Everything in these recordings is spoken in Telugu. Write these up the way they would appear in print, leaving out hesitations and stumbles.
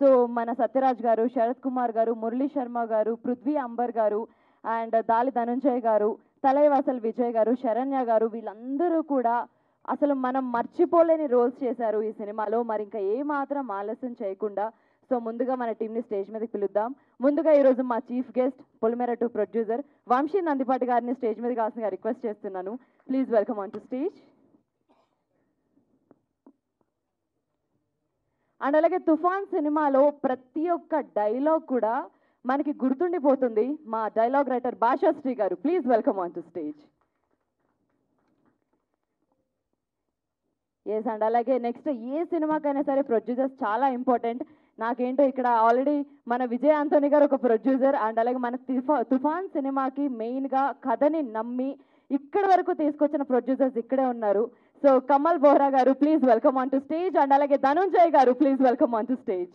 సో మన సత్యరాజ్ గారు, శరత్ కుమార్ గారు, మురళీ శర్మ గారు, పృథ్వీ అంబర్ గారు అండ్ దాలి ధనుంజయ్ గారు, తలైవాసల్ విజయ్ గారు, శరణ్య గారు, వీళ్ళందరూ కూడా అసలు మనం మర్చిపోలేని రోల్స్ చేశారు ఈ సినిమాలో. మరి ఇంకా ఏమాత్రం ఆలస్యం చేయకుండా సో ముందుగా మన టీంని స్టేజ్ మీదకి పిలుద్దాం. ముందుగా ఈరోజు మా చీఫ్ గెస్ట్ పొలిమేర 2 ప్రొడ్యూసర్ వంశీ నందిపాటి గారిని స్టేజ్ మీదకి కావాల్సిందిగా రిక్వెస్ట్ చేస్తున్నాను. Please welcome on to stage. And అలాగే తుఫాన్ సినిమాలో ప్రతి ఒక్క డైలాగ్ కూడా మనకి గుర్తుండిపోతుంది. మా డైలాగ్ రైటర్ భాషాశ్రీ గారు, please welcome on to stage. Yes, and అలాగే నెక్స్ట్ ఏ సినిమాకైనా సరే ప్రొడ్యూసర్స్ చాలా ఇంపార్టెంట్. నాకేంటో ఇక్కడ ఆల్రెడీ మన విజయ్ ఆంటోనీ గారు ఒక ప్రొడ్యూసర్ అండ్ అలాగే మన తుఫాన్ సినిమాకి మెయిన్గా కథని నమ్మి ఇక్కడ వరకు తీసుకొచ్చిన ప్రొడ్యూసర్స్ ఇక్కడే ఉన్నారు. సో కమల్ బోహ్రా గారు, please welcome on to stage. And అలాగే ధనుంజయ్ గారు, please welcome on to stage.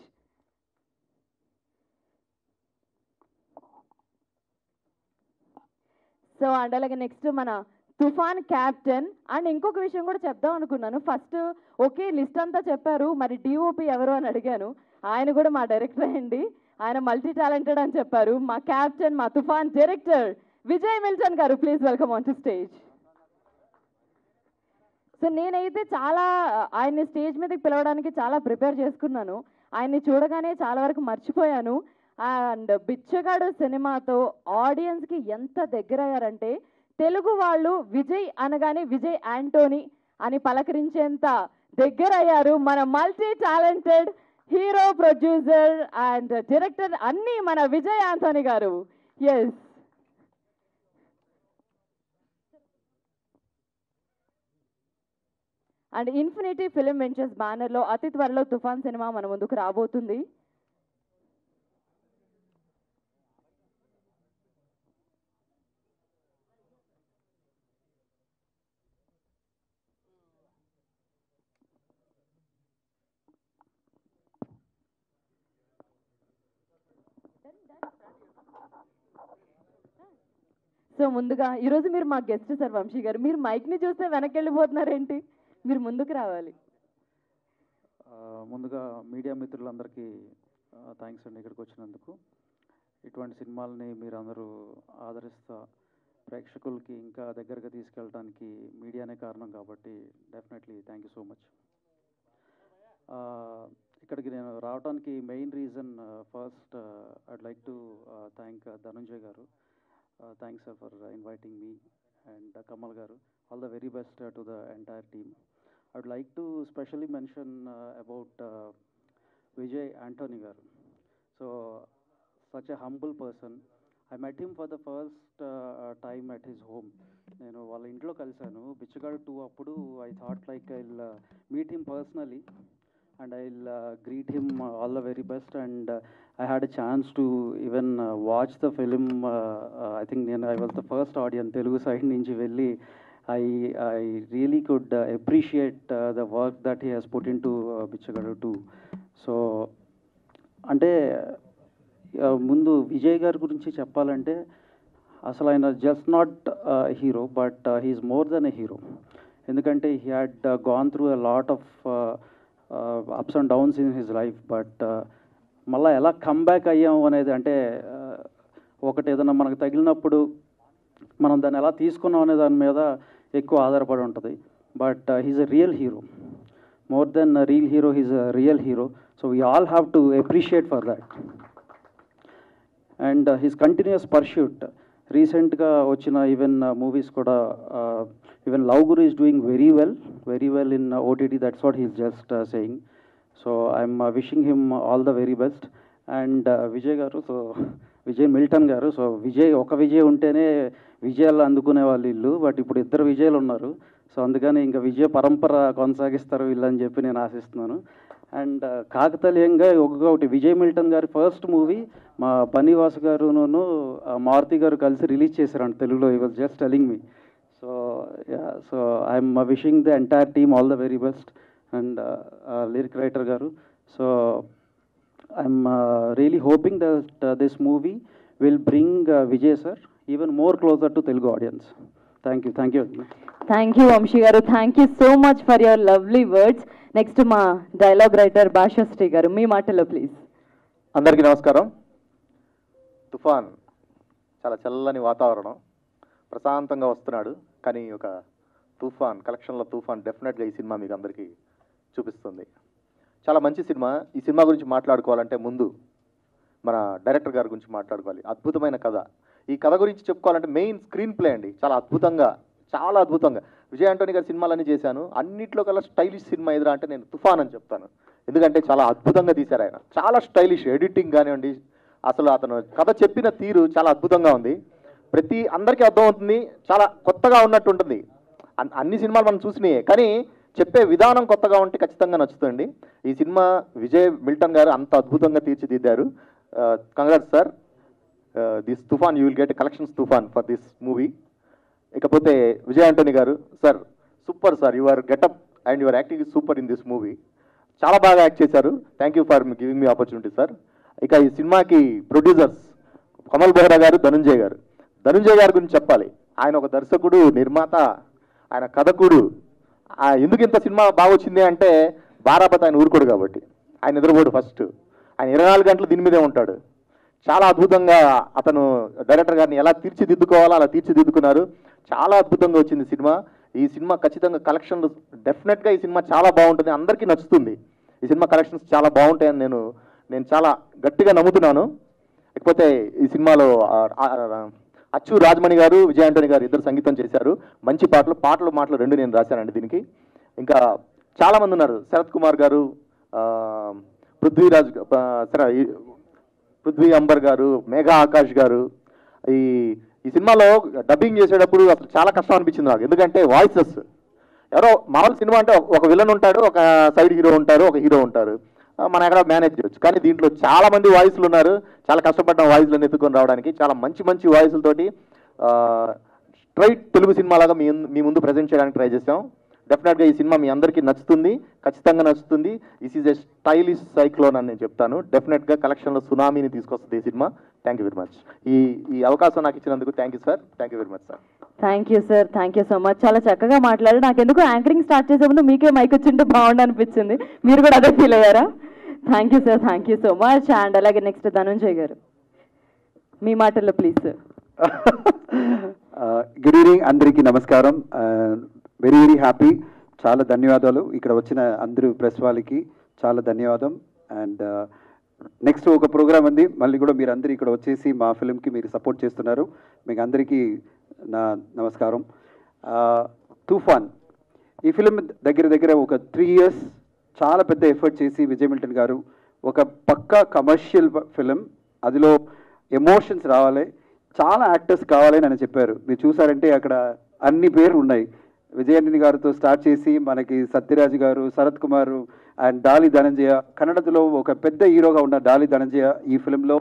So and అలాగే నెక్స్ట్ మన తుఫాన్ క్యాప్టెన్. అండ్ ఇంకొక విషయం కూడా చెప్దాం అనుకున్నాను. ఫస్ట్ ఓకే లిస్ట్ అంతా చెప్పారు, మరి డిఓపి ఎవరు అని అడిగాను. ఆయన కూడా మా డైరెక్టర్ అండి, ఆయన మల్టీ టాలెంటెడ్ అని చెప్పారు. మా క్యాప్టెన్, మా తుఫాన్ డైరెక్టర్ విజయ్ మిల్టన్ గారు, please welcome on to stage. So నేనైతే చాలా ఆయన్ని స్టేజ్ మీదకి పిలవడానికి చాలా ప్రిపేర్ చేసుకున్నాను. ఆయన్ని చూడగానే చాలా వరకు మర్చిపోయాను. అండ్ బిచ్చగాడు సినిమాతో ఆడియన్స్కి ఎంత దగ్గరయ్యారంటే తెలుగు వాళ్ళు విజయ్ అనగానే విజయ్ యాంటోనీ అని పలకరించేంత దగ్గర అయ్యారు. మన multi talented hero, producer and director అన్నీ మన విజయ్ ఆంటోనీ గారు. Yes, and infinity film ventures బ్యానర్లో అతి త్వరలో తుఫాన్ సినిమా మన ముందుకు రాబోతుంది. సో ముందుగా ఈరోజు మీరు మా గెస్ట్ సార్ వంశీ గారు, మీరు మైక్ని చూస్తే వెనక్కి వెళ్ళిపోతున్నారేంటి? మీరు ముందుకు రావాలి. ముందుగా మీడియా మిత్రులందరికీ థ్యాంక్స్ అండి ఇక్కడికి వచ్చినందుకు. ఇటువంటి సినిమాలని మీరు అందరూ ఆదరిస్తా ప్రేక్షకులకి ఇంకా దగ్గరగా తీసుకెళ్ళడానికి మీడియానే కారణం కాబట్టి definitely thank you so much. ఇక్కడికి నేను రావడానికి main reason first I'd like to thank Dhananjay గారు. Thanks sir for inviting me and Kamal గారు. All the very best to the entire team. I would like to specially mention about Vijay Antony garu. So, such a humble person. I met him for the first time at his home. నేను వాళ్ళ ఇంట్లో కలిసాను బిచ్చగాడు 2 అప్పుడు. I thought like I'll meet him personally and I'll greet him all the very best, and I had a chance to even watch the film. I think I was the first audience Telugu side నుంచి వెళ్ళి I really could appreciate the work that he has put into Bichagadu 2. So, అంటే ముందు విజయ్ గారి గురించి చెప్పాలంటే అసలు ఆయన just not hero but he's more than a hero. ఎందుకంటే he had gone through a lot of ups and downs in his life. But మళ్ళీ ఎలా కమ్బ్యాక్ అయ్యాము అనేది, అంటే ఒకటి ఏదైనా మనకు తగిలినప్పుడు మనం దాన్ని ఎలా తీసుకున్నాం అనే దాని మీద ఎక్కువ ఆధారపడి ఉంటుంది. But he's a real hero, more than real hero, he's a real hero. So we all have to appreciate for that. And his continuous pursuit, రీసెంట్గా వచ్చిన ఈవెన్ మూవీస్ కూడా, even love Guru is doing very well in OTT. That's what he's just saying. So I'm wishing him all the very best. And Vijay గారు, సో విజయ్ మిల్టన్ గారు. సో ఒక విజయ్ ఉంటేనే విజయాలు అందుకునే వాళ్ళు వీళ్ళు, బట్ ఇప్పుడు 2 విజయాలు ఉన్నారు. సో అందుకని ఇంకా విజయ పరంపర కొనసాగిస్తారు వీళ్ళని చెప్పి నేను ఆశిస్తున్నాను. అండ్ కాకతీయంగా ఒకటి విజయ్ మిల్టన్ గారి ఫస్ట్ మూవీ మా బన్నీవాసు గారును మారుతి గారు కలిసి రిలీజ్ చేశారంట తెలుగులో. He was just telling me. So I'm wishing the entire team all the very best. And lyric writer గారు. So I'm really hoping that this movie will bring Vijay sir even more closer to Telugu audience. Thank you. Thank you. Thank you Vamshi garu. Thank you so much for your lovely words. Next ma dialogue writer Bhashastri garu, మీ మాటలో ప్లీజ్. అందరికీ నమస్కారం. తుఫాన్ చాలా చల్లని వాతావరణం, ప్రశాంతంగా వస్తున్నాడు. కానీ ఒక తుఫాన్ కలెక్షన్లో తుఫాన్ డెఫినెట్గా ఈ సినిమా మీకు అందరికీ చూపిస్తుంది. చాలా మంచి సినిమా. ఈ సినిమా గురించి మాట్లాడుకోవాలంటే ముందు మన డైరెక్టర్ గారి గురించి మాట్లాడుకోవాలి. అద్భుతమైన కథ. ఈ కథ గురించి చెప్పుకోవాలంటే మెయిన్ స్క్రీన్ ప్లే అండి. చాలా అద్భుతంగా విజయ్ ఆంటోనీ గారి సినిమాలన్నీ చేశాను. అన్నిట్లో కల్లా స్టైలిష్ సినిమా ఎదురా అంటే నేను తుఫాన్ అని చెప్తాను. ఎందుకంటే చాలా అద్భుతంగా తీశారు ఆయన. చాలా స్టైలిష్ ఎడిటింగ్ కానివ్వండి, అసలు అతను కథ చెప్పిన తీరు చాలా అద్భుతంగా ఉంది. అందరికీ అర్థమవుతుంది, చాలా కొత్తగా ఉన్నట్టు ఉంటుంది. అన్ని సినిమాలు మనం చూసినాయే, కానీ చెప్పే విధానం కొత్తగా ఉంటే ఖచ్చితంగా నచ్చుతుంది. ఈ సినిమా విజయ్ మిల్టన్ గారు అంత అద్భుతంగా తీర్చిదిద్దారు. Congrats sir. దిస్ తుఫాన్ యూ విల్ గెట్ కలెక్షన్స్ తుఫాన్ ఫర్ దిస్ మూవీ. ఇకపోతే విజయ్ ఆంటోనీ గారు sir, super sir. Your getup and your acting is super in this movie. చాలా బాగా యాక్ట్ చేశారు. Thank you for giving me opportunity sir. ఇక ఈ సినిమాకి ప్రొడ్యూసర్స్ కమల్ బెహ్రా గారు, ధనుంజయ్ గారు. ధనుంజయ్ గారి గురించి చెప్పాలి. ఆయన ఒక దర్శకుడు, నిర్మాత, ఆయన కథకుడు. ఎందుకు ఇంత సినిమా బాగా వచ్చింది అంటే బారాపతి ఆయన ఊరుకోడు కాబట్టి. ఆయన నిద్రపోడు ఫస్ట్. ఆయన 24 గంటలు దీని మీదే ఉంటాడు. చాలా అద్భుతంగా అతను డైరెక్టర్ గారిని ఎలా తీర్చిదిద్దుకోవాలో అలా తీర్చిదిద్దుకున్నారు. చాలా అద్భుతంగా వచ్చింది సినిమా. ఈ సినిమా ఖచ్చితంగా కలెక్షన్లు డెఫినెట్గా ఈ సినిమా చాలా బాగుంటుంది, అందరికీ నచ్చుతుంది. ఈ సినిమా కలెక్షన్స్ చాలా బాగుంటాయని నేను చాలా గట్టిగా నమ్ముతున్నాను. ఇకపోతే ఈ సినిమాలో అచ్చు రాజమణి గారు, విజయ్ ఆంటోనీ గారు ఇద్దరు సంగీతం చేశారు. మంచి మాటలు రెండు నేను రాశానండి దీనికి. ఇంకా చాలామంది ఉన్నారు. శరత్ కుమార్ గారు, పృథ్వీ అంబర్ గారు, మేఘా ఆకాష్ గారు. ఈ సినిమాలో డబ్బింగ్ చేసేటప్పుడు అసలు చాలా కష్టం అనిపించింది నాకు. ఎందుకంటే వాయిసెస్ ఎవరో మామూలు సినిమా అంటే ఒక విలన్ ఉంటాడు, ఒక సైడ్ హీరో ఉంటారు, ఒక హీరో ఉంటారు, మనం ఎక్కడ మేనేజ్ చేయొచ్చు. కానీ దీంట్లో చాలా మంది వాయిస్లు ఉన్నారు. చాలా కష్టపడ్డాం వాయిస్లను ఎత్తుకొని రావడానికి. చాలా మంచి వాయిస్లతోటి స్ట్రైట్ తెలుగు సినిమాలాగా మీ ముందు ప్రజెంట్ చేయడానికి ట్రై చేసాం. డెఫినెట్గా ఈ సినిమా మీ అందరికీ నచ్చుతుంది, ఖచ్చితంగా నచ్చుతుంది. This is a stylish cyclone అని నేను చెప్తాను. డెఫినెట్గా కలెక్షన్లో సునామీని తీసుకొస్తుంది ఈ cinema. Thank you very much. ఈ అవకాశం నాకు ఇచ్చినందుకు thank you sir. Thank you very much sir. Thank you sir. Thank you so much. చాలా చక్కగా మాట్లాడారు. నాకు ఎందుకు యాంకరింగ్ స్టార్ట్ చేసే ముందు మీకే మైక్ వచ్చింటే బాగుండు అనిపించింది. మీరు కూడా అదే ఫీల్ అయ్యారా? Thank you sir. Thank you so much. And అలాగే నెక్స్ట్ ధనుంజయ్ గారు, మీ మాటల్లో ప్లీజ్ సార్. గుడ్ ఈవినింగ్, అందరికీ నమస్కారం. Very very happy. చాలా ధన్యవాదాలు ఇక్కడ వచ్చిన అందరూ ప్రెస్ వాళ్ళకి చాలా ధన్యవాదం. అండ్ నెక్స్ట్ ఒక ప్రోగ్రామ్ ఉంది, మళ్ళీ కూడా మీరు అందరూ ఇక్కడ వచ్చేసి మా ఫిల్మ్కి మీరు సపోర్ట్ చేస్తున్నారు. మీకు అందరికీ నా నమస్కారం. తుఫాన్ ఈ ఫిల్మ్ దగ్గర ఒక 3 years చాలా పెద్ద ఎఫర్ట్ చేసి విజయ్ మిల్టన్ గారు ఒక పక్కా కమర్షియల్ ఫిలిం, అందులో ఎమోషన్స్ రావాలి, చాలా యాక్టర్స్ కావాలని అని చెప్పారు. మీరు చూసారంటే అక్కడ అన్ని పేర్లు ఉన్నాయి. విజయ్ ఆంటోనీ గారితో స్టార్ట్ చేసి మనకి సత్యరాజ్ గారు, శరత్ కుమార్ అండ్ డాలి ధనంజయ. కన్నడలో ఒక పెద్ద హీరోగా ఉన్న డాలి ధనంజయ ఈ ఫిలింలో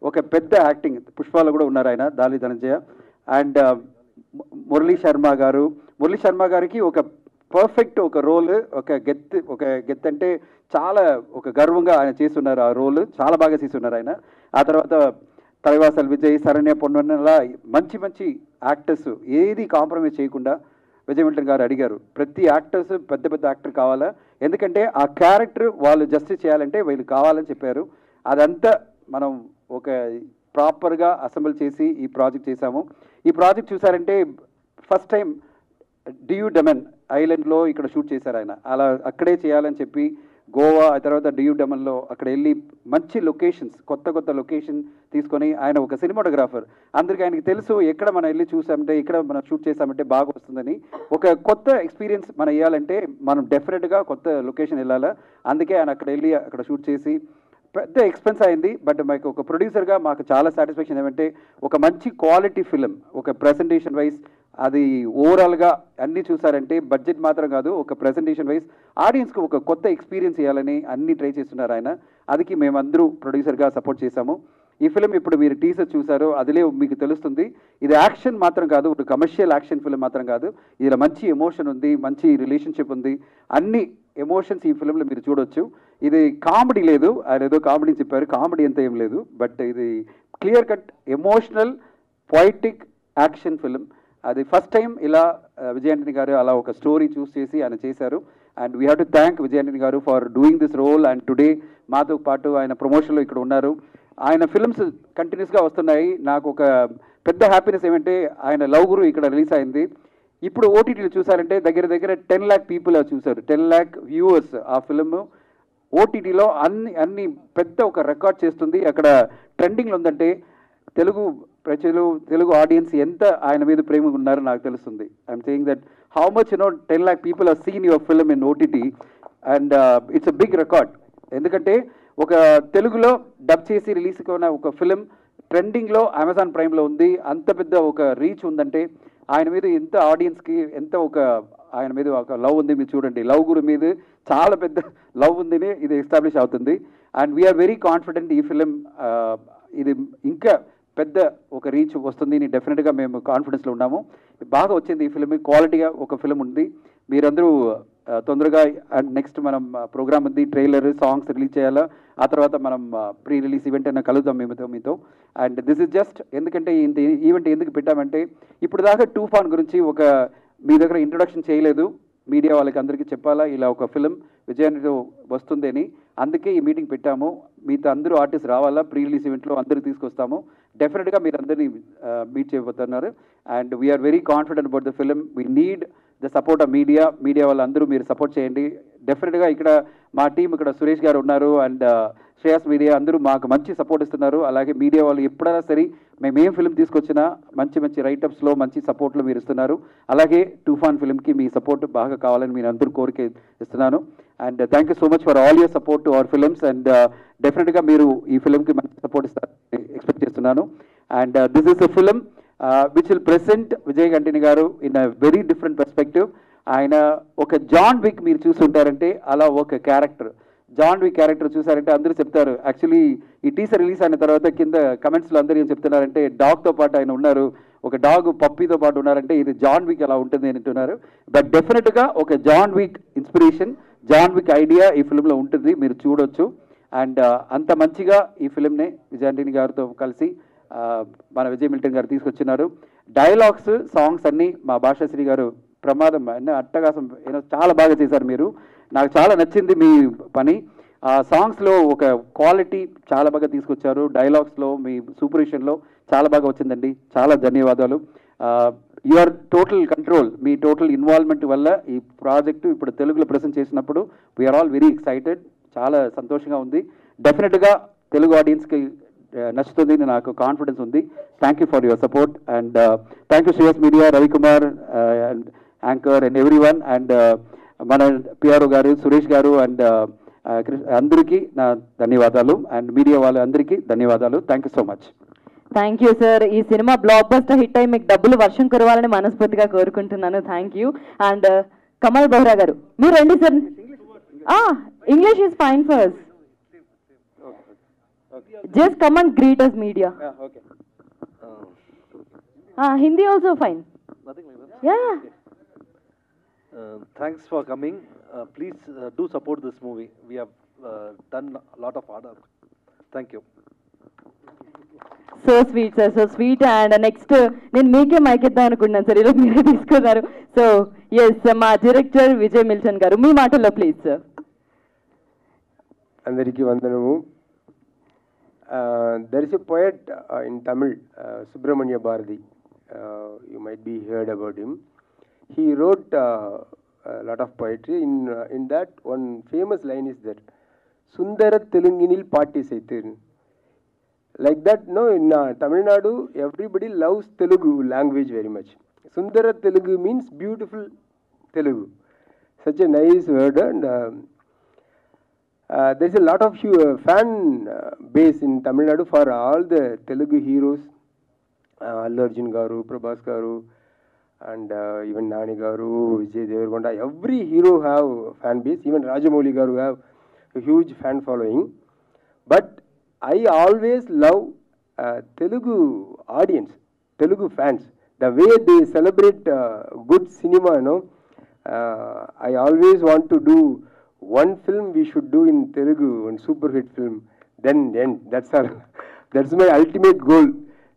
ఒక పెద్ద యాక్టింగ్. పుష్పాలో కూడా ఉన్నారు ఆయన, డాలి ధనంజయ. అండ్ మురళీ శర్మ గారికి ఒక పర్ఫెక్ట్ ఒక రోల్, ఒక గెత్ అంటే చాలా ఒక గర్వంగా ఆయన చేస్తున్నారు. ఆ రోల్ చాలా బాగా చేస్తున్నారు ఆయన. ఆ తర్వాత తలవాసల్ విజయ్, శరణ్య పొన్నలా మంచి యాక్టర్స్ ఏది కాంప్రమైజ్ చేయకుండా విజయ్ మిల్టన్ గారు అడిగారు. ప్రతి యాక్టర్స్ పెద్ద యాక్టర్ కావాలా, ఎందుకంటే ఆ క్యారెక్టర్ వాళ్ళు జస్టిస్ చేయాలంటే వీళ్ళు కావాలని చెప్పారు. అదంతా మనం ఒక ప్రాపర్గా అసెంబ్ల్ చేసి ఈ ప్రాజెక్ట్ చేశాము. ఈ ప్రాజెక్ట్ చూసారంటే ఫస్ట్ టైం డియూ డెమన్ ఐలాండ్లో ఇక్కడ షూట్ చేశారు ఆయన. అలా అక్కడే చేయాలని చెప్పి గోవా, ఆ తర్వాత డియూ డెమన్లో అక్కడ వెళ్ళి మంచి లొకేషన్స్, కొత్త లొకేషన్ తీసుకొని ఆయన ఒక సినిమాటోగ్రాఫర్. అందరికీ ఆయనకి తెలుసు ఎక్కడ మనం వెళ్ళి చూసామంటే, ఇక్కడ మనం షూట్ చేసామంటే బాగా వస్తుందని. ఒక కొత్త ఎక్స్పీరియన్స్ మనం ఇవ్వాలంటే మనం డెఫినెట్గా కొత్త లొకేషన్ వెళ్ళాలా. అందుకే ఆయన అక్కడ వెళ్ళి అక్కడ షూట్ చేసి పెద్ద ఎక్స్పెన్స్ అయింది. బట్ మాకు ఒక ప్రొడ్యూసర్గా మాకు చాలా సాటిస్ఫాక్షన్ ఏమంటే ఒక మంచి క్వాలిటీ ఫిలిం, ఒక ప్రెజెంటేషన్ వైజ్ అది ఓవరాల్గా అన్నీ చూసారంటే బడ్జెట్ మాత్రం కాదు, ఒక ప్రెజెంటేషన్ వైజ్ ఆడియన్స్కి ఒక కొత్త ఎక్స్పీరియన్స్ ఇవ్వాలని అన్నీ ట్రై చేస్తున్నారు ఆయన. అదికి మేమందరూ ప్రొడ్యూసర్గా సపోర్ట్ చేశాము. ఈ ఫిలిం ఇప్పుడు మీరు టీజర్ చూసారో అదిలే మీకు తెలుస్తుంది. ఇది యాక్షన్ మాత్రం కాదు, ఒక కమర్షియల్ యాక్షన్ ఫిలిం మాత్రం కాదు. ఇందులో మంచి ఎమోషన్ ఉంది, మంచి రిలేషన్షిప్ ఉంది, అన్ని ఎమోషన్స్ ఈ ఫిలింలో మీరు చూడొచ్చు. ఇది కామెడీ లేదు, ఆయన ఏదో కామెడీ చెప్పారు, కామెడీ అంత ఏం లేదు. బట్ ఇది clear cut emotional poetic action film. అది ఫస్ట్ టైం ఇలా విజయ్ ఆంటోనీ గారు అలా ఒక స్టోరీ చూస్ చేసి ఆయన చేశారు. And we have to thank Vijayanand గారు for doing this role. And today మాతో పాటు ఆయన ప్రమోషన్లో ఇక్కడ ఉన్నారు. ఆయన ఫిల్మ్స్ కంటిన్యూస్గా వస్తున్నాయి. నాకు ఒక పెద్ద హ్యాపీనెస్ ఏమంటే ఆయన లవ్ గురు ఇక్కడ రిలీజ్ అయింది. ఇప్పుడు ఓటీటీలు చూసారంటే దగ్గర దగ్గర 10 lakh పీపుల్ చూశారు, 10 lakh వ్యూవర్స్. ఆ ఫిల్మ్ ఓటీటీలో అన్ని పెద్ద ఒక రికార్డ్ చేస్తుంది. అక్కడ ట్రెండింగ్లో ఉందంటే తెలుగు ప్రజలు, తెలుగు ఆడియన్స్ ఎంత ఆయన మీద ప్రేమ ఉన్నారో నాకు తెలుస్తుంది. I'm saying that how much 10 lakh people are seen your film in OTT and it's a big record. ఎందుకంటే ఒక తెలుగులో డబ్ చేసి రిలీజ్ అయిన ఒక ఫిలిం ట్రెండింగ్లో అమెజాన్ ప్రైమ్లో ఉంది. అంత పెద్ద ఒక రీచ్ ఉందంటే ఆయన మీద ఎంత ఆడియన్స్కి ఎంత ఒక ఆయన మీద ఒక లవ్ ఉంది. మీరు చూడండి, లవ్ గురు మీద చాలా పెద్ద లవ్ ఉందని ఇది ఎస్టాబ్లిష్ అవుతుంది. అండ్ వీఆర్ వెరీ కాన్ఫిడెంట్ ఈ ఫిలిం ఇది ఇంకా పెద్ద ఒక రీచ్ వస్తుంది అని డెఫినెట్గా మేము కాన్ఫిడెన్స్లో ఉన్నాము. బాగా వచ్చింది ఈ ఫిలిం, క్వాలిటీగా ఒక ఫిలిం ఉంది. మీరందరూ తొందరగా అండ్ నెక్స్ట్ మనం ప్రోగ్రామ్ ఉంది, ట్రైలర్ సాంగ్స్ రిలీజ్ చేయాలా. ఆ తర్వాత మనం ప్రీ రిలీజ్ ఈవెంట్ అయినా కలుద్దాం మీతో. అండ్ దిస్ ఇస్ జస్ట్ ఎందుకంటే ఇంత ఈవెంట్ ఎందుకు పెట్టామంటే ఇప్పుడు దాకా టూఫాన్ గురించి ఒక మీ దగ్గర ఇంట్రొడక్షన్ చేయలేదు. మీడియా వాళ్ళకి అందరికీ చెప్పాలా ఇలా ఒక ఫిలిం విజయానికి వస్తుంది అని. అందుకే ఈ మీటింగ్ పెట్టాము. మీతో అందరూ ఆర్టిస్ట్ రావాలా, ప్రీ రిలీజ్ ఈవెంట్లో అందరూ తీసుకొస్తాము. డెఫినెట్గా మీరు అందరినీ మీట్ చేయబోతున్నారు. And we are very confident about the film. We need the support of media వాళ్ళందరూ మీరు సపోర్ట్ చేయండి. డెఫినెట్గా ఇక్కడ మా టీం ఇక్కడ సురేష్ గారు ఉన్నారు అండ్ శ్రేయస్ మీడియా అందరూ మాకు మంచి సపోర్ట్ ఇస్తున్నారు. అలాగే మీడియా వాళ్ళు ఎప్పుడైనా సరే మేము ఏం ఫిల్మ్ తీసుకొచ్చినా మంచి రైటప్స్లో మంచి సపోర్ట్లో మీరు ఇస్తున్నారు. అలాగే టూఫాన్ ఫిల్మ్కి మీ సపోర్ట్ బాగా కావాలని మీరు అందరూ కోరిక ఇస్తున్నాను. And thank you so much for all your support to our films. And డెఫినెట్గా మీరు ఈ ఫిల్మ్కి మంచి సపోర్ట్ ఇస్తారని ఎక్స్పెక్ట్ చేస్తున్నాను. And this is a film which will present Vijay గంటిని గారు in a very different perspective. ఆయన ఒక జాన్ విక్ మీరు చూస్తుంటారంటే అలా ఒక క్యారెక్టర్, జాన్ విక్ క్యారెక్టర్ చూసారంటే అందరూ చెప్తారు. యాక్చువల్లీ ఈ టీజర్ రిలీజ్ అయిన తర్వాత కింద కమెంట్స్లో అందరూ ఏం చెప్తున్నారంటే డాగ్తో పాటు ఆయన ఉన్నారు, ఒక డాగ్ పప్పీతో పాటు ఉన్నారంటే ఇది జాన్ విక్ అలా ఉంటుంది అని అంటున్నారు. బట్ డెఫినెట్గా ఒక John Wick inspiration, John Wick idea ఈ ఫిల్మ్లో ఉంటుంది, మీరు చూడొచ్చు. అండ్ అంత మంచిగా ఈ ఫిల్మ్ని విజయాంటిని గారితో కలిసి మన విజయ్ మిల్టన్ గారు తీసుకొచ్చినారు. డైలాగ్స్ సాంగ్స్ అన్నీ మా భాషాశ్రీ గారు ప్రమాదం అన్నీ అట్టగాసం చాలా బాగా చేశారు మీరు. నాకు చాలా నచ్చింది మీ పని. ఆ సాంగ్స్లో ఒక క్వాలిటీ చాలా బాగా తీసుకొచ్చారు. డైలాగ్స్లో మీ సూపరేషన్లో చాలా బాగా వచ్చిందండి. చాలా ధన్యవాదాలు. Your total control, me total involvement వల్ల ఈ ప్రాజెక్టు ఇప్పుడు తెలుగులో ప్రెజెంట్ చేసినప్పుడు వీఆర్ ఆల్ వెరీ ఎక్సైటెడ్. చాలా సంతోషంగా ఉంది. డెఫినెట్గా తెలుగు ఆడియన్స్కి నచ్చుతుంది, నాకు కాన్ఫిడెన్స్ ఉంది. Thank you for your support and thank you Shreyas media, Ravikumar and anchor and every one and మన పిఆర్ఓ గారు, సురేష్ గారు అండ్ అందరికీ నా ధన్యవాదాలు అండ్ మీడియా వాళ్ళందరికీ ధన్యవాదాలు. Thank you so much. Thank you sir. ఈ సినిమా బ్లాక్ బస్టర్ హిట్ అయి మీకు డబ్బులు వర్షం కురవాలని మనస్ఫూర్తిగా కోరుకుంటున్నాను. Thank you. And Kamal Behra గారు మీరు రండి sir. English is fine first. Just come and greet us, media. Yeah, okay. Hindi also fine. Nothing like that? Yeah. Thanks for coming. Please do support this movie. We have done a lot of hard work. Thank you. So sweet, sir. So sweet. And next, నేను మీకే మైక్ ఇద్దాం అనుకున్నాను సార్, ఈరోజు మీరే తీసుకున్నారు. సో ఎస్, మా డైరెక్టర్ విజయ్ మిల్టన్ గారు మీ మాటల్లో ప్లీజ్ సార్. అందరికీ వందనము. There is a poet in Tamil, Subramanya Bharati. You might be heard about him. He wrote a lot of poetry. In that, one famous line is there, Sundara Telunginil Paati Saitir. Like that, no, in Tamil Nadu, everybody loves Telugu language very much. Sundara Telugu means beautiful Telugu. Such a nice word. And there's a lot of fan base in Tamil Nadu for all the Telugu heroes, Allu Arjun garu, Prabhas garu, and even Nani garu, Vijay Deverakonda. Every hero have fan base. Even Rajamouli garu have a huge fan following. But I always love Telugu audience, Telugu fans. The way they celebrate good cinema, you know. I always want to do one film we should do in Telugu, one super hit film, then end. That's all. That's my ultimate goal.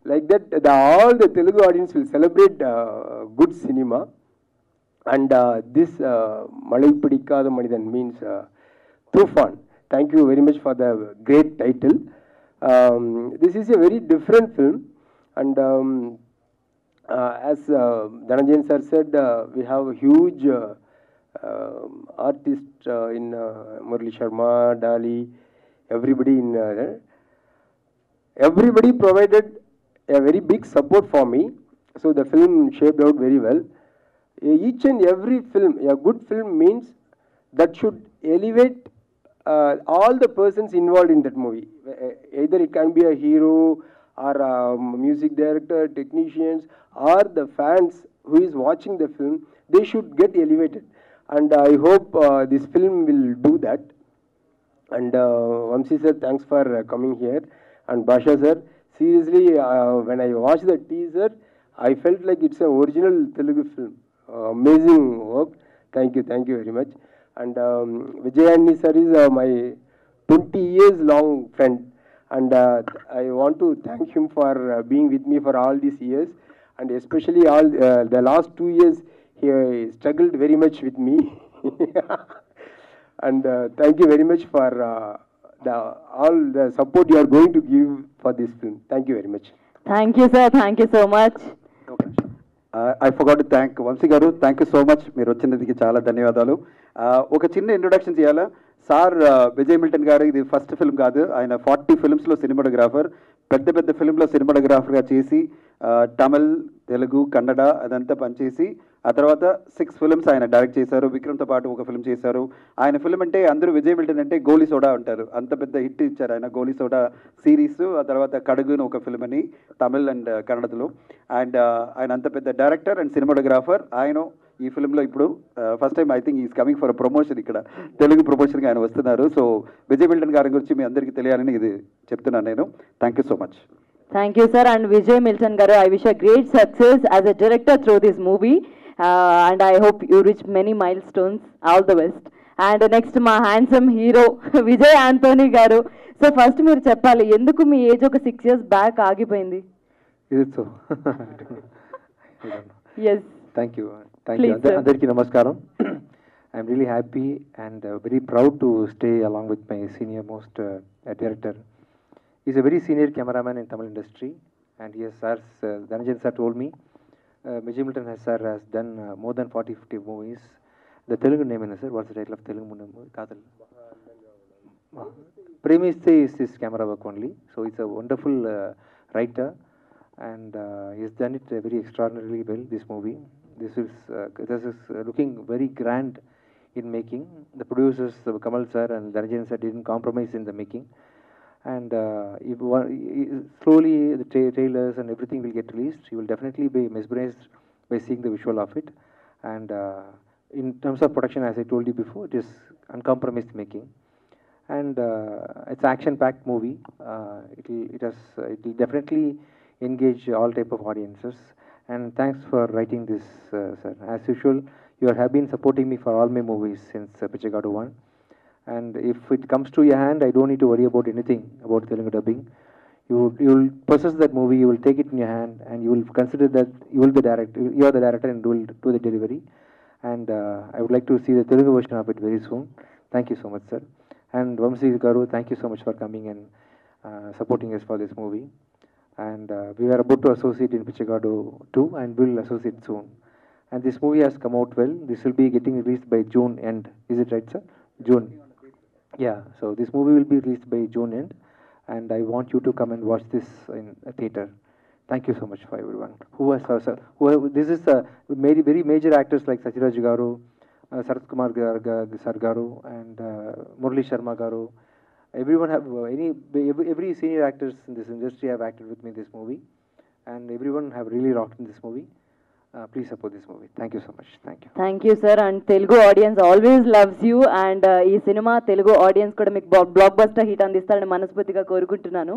Like that, all the Telugu audience will celebrate good cinema. And this Malai Pidikada Manidan means Tufan. Thank you very much for the great title. This is a very different film, and as Dhananjayan sir said, we have a huge artist in Murali Sharma, Dali, everybody in there. Everybody provided a very big support for me, so the film shaped out very well. Each and every film, a good film means that should elevate all the persons involved in that movie. Either it can be a hero or a music director, technicians, or the fans who is watching the film. They should get elevated, and I hope this film will do that. And Vamsi sir, thanks for coming here. And Basha sir, seriously, when I watched the teaser, I felt like it's an original Telugu film. Amazing work. Thank you very much. And Vijayani sir is my 20 years long friend, and I want to thank him for being with me for all these years, and especially all the last 2 years he struggled very much with me. And thank you very much for all the support you are going to give for this film. Thank you very much. Thank you sir, thank you so much. I forgot to thank Vamsi గారు. థ్యాంక్ యూ సో మచ్, మీరు వచ్చినందుకు చాలా ధన్యవాదాలు. ఒక చిన్న ఇంట్రొడక్షన్ చేయాలా సార్. విజయ్ మిల్టన్ గారు ఇది ఫస్ట్ ఫిల్మ్ కాదు, ఆయన 40 ఫిల్మ్స్లో సినిమాటోగ్రాఫర్, పెద్ద పెద్ద ఫిల్మ్లో సినిమాటోగ్రాఫర్గా చేసి తమిళ్, తెలుగు, కన్నడ అదంతా పనిచేసి ఆ తర్వాత 6 ఫిల్మ్స్ ఆయన డైరెక్ట్ చేశారు. విక్రమ్తో పాటు ఒక ఫిల్మ్ చేశారు. ఆయన ఫిల్మ్ అంటే అందరూ విజయ్ మిల్టన్ అంటే గోలీ సోడా అంటారు, అంత పెద్ద హిట్ ఇచ్చారు ఆయన గోలీ సోడా సిరీస్. ఆ తర్వాత కడుగును ఒక ఫిల్మ్ అని తమిళ్ అండ్ కన్నడలో. అండ్ ఆయన అంత పెద్ద డైరెక్టర్ అండ్ సినిమాటోగ్రాఫర్. ఆయన ఈ ఫిల్మ్లో ఇప్పుడు first time I think is coming for promotion, ఇక్కడ తెలుగు ప్రమోషన్గా ఆయన వస్తున్నారు. సో విజయ్ మిల్టన్ గారి గురించి మీ అందరికీ తెలియాలని ఇది చెప్తున్నాను నేను. Thank you so much. Thank you sir. And Vijay Milton గారు, I wish a great success as a director through this movie, and I hope you reach many milestones. All the best. And next మా హ్యాండ్సమ్ హీరో విజయ్ ఆంటోనీ గారు. సో ఫస్ట్ మీరు చెప్పాలి, ఎందుకు మీ ఏజ్ ఒక 6 years బ్యాక్ ఆగిపోయింది? Is it so? Yes, Thank you. Please, sir. Andariki namaskaram. I'm really happy and very proud to stay along with my senior most director. He's a very senior cameraman in Tamil industry, and he has, as Dhananjayan sir told me, Vijay Milton sir has done more than 40-50 movies. The Telugu name is, sir, what's the title of Telugu movie? Kadal. Premiste is his camera work only, so it's a wonderful writer, and he's done it very extraordinarily well, this movie. This is looking very grand in making. The producers, Kamal sir and Dhananjayan sir, didn't compromise in the making. And slowly the trailers and everything will get released. You will definitely be mesmerized by seeing the visual of it. And in terms of production, as I told you before, it is uncompromised making. And it's an action-packed movie. It will definitely engage all type of audiences. And thanks for writing this, sir. As usual, you have been supporting me for all my movies since Pichagadu 1. And if it comes to your hand, I don't need to worry about anything about Telugu dubbing. You will possess that movie, you will take it in your hand, and you will consider that you are the director and you will do the delivery. And I would like to see the Telugu version of it very soon. Thank you so much, sir. And Vamsi Garu, thank you so much for coming and supporting us for this movie. And we are about to associate in Pichagadu 2 and will associate soon. And this movie has come out well. This will be getting released by June end. Is it right, sir? June. Yeah, so this movie will be released by June end, and I want you to come and watch this in a theater. Thank you so much for everyone. This is very major actors like Satyaraj Garu, Sarath Kumar Sir Garu, and Murali Sharma Garu. Everyone have every senior actors in this industry have acted with me in this movie, and everyone have really rocked in this movie. Please support this movie. Thank you so much. Thank you. Thank you sir. And Telugu audience always loves you, and ఈ సినిమా తెలుగు ఆడియన్స్ కూడా మీకు బ్లాక్ బస్టర్ హిట్ అందిస్తారని మనస్ఫూర్తిగా కోరుకుంటున్నాను.